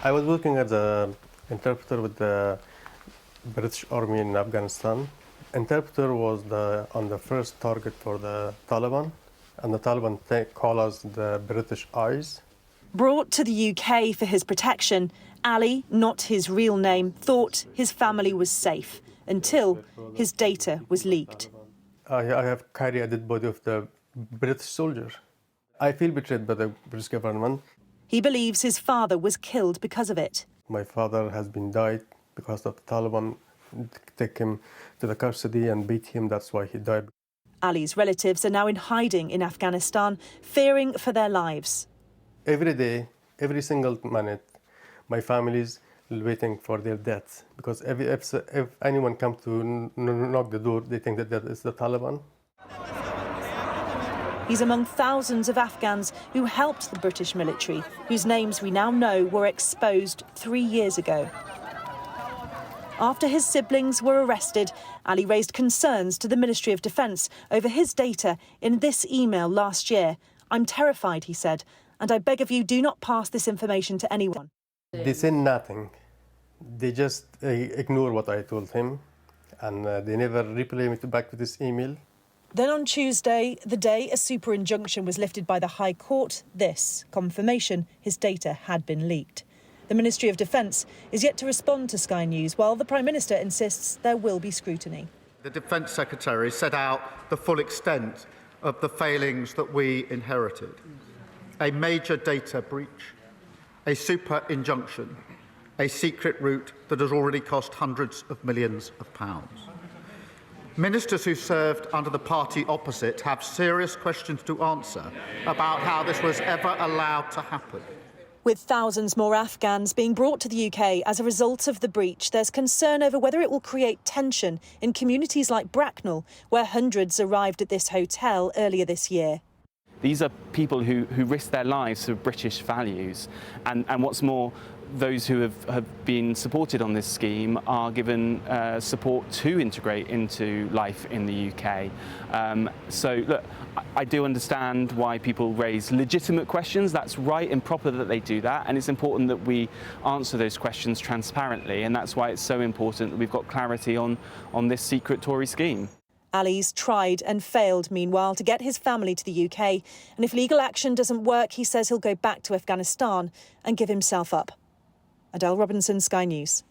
I was working as an interpreter with the British Army in Afghanistan. Interpreter was on the first target for the Taliban, and the Taliban call us the British eyes. Brought to the UK for his protection, Ali, not his real name, thought his family was safe until his data was leaked. I have carried a dead body of the British soldier. I feel betrayed by the British government. He believes his father was killed because of it. My father has been died because of the Taliban take him to the custody and beat him. That's why he died. Ali's relatives are now in hiding in Afghanistan, fearing for their lives. Every day, every single minute, my family is waiting for their deaths because if anyone comes to knock the door, they think that it's the Taliban. He's among thousands of Afghans who helped the British military, whose names we now know were exposed 3 years ago. After his siblings were arrested, Ali raised concerns to the Ministry of Defence over his data in this email last year. "I'm terrified," he said, "and I beg of you, do not pass this information to anyone." They say nothing. They just ignore what I told him, and they never reply me back to this email. Then on Tuesday, the day a super injunction was lifted by the High Court, this confirmation his data had been leaked. The Ministry of Defence is yet to respond to Sky News, while the Prime Minister insists there will be scrutiny. The Defence Secretary set out the full extent of the failings that we inherited. A major data breach, a super injunction, a secret route that has already cost hundreds of millions of pounds. Ministers who served under the party opposite have serious questions to answer about how this was ever allowed to happen. With thousands more Afghans being brought to the UK as a result of the breach, there's concern over whether it will create tension in communities like Bracknell, where hundreds arrived at this hotel earlier this year. These are people who risk their lives for British values, and what's more, those who have been supported on this scheme are given support to integrate into life in the UK. So look, I do understand why people raise legitimate questions. That's right and proper that they do that, and it's important that we answer those questions transparently, and that's why it's so important that we've got clarity on this secret Tory scheme. Ali's tried and failed, meanwhile, to get his family to the UK, and if legal action doesn't work, he says he'll go back to Afghanistan and give himself up. Adele Robinson, Sky News.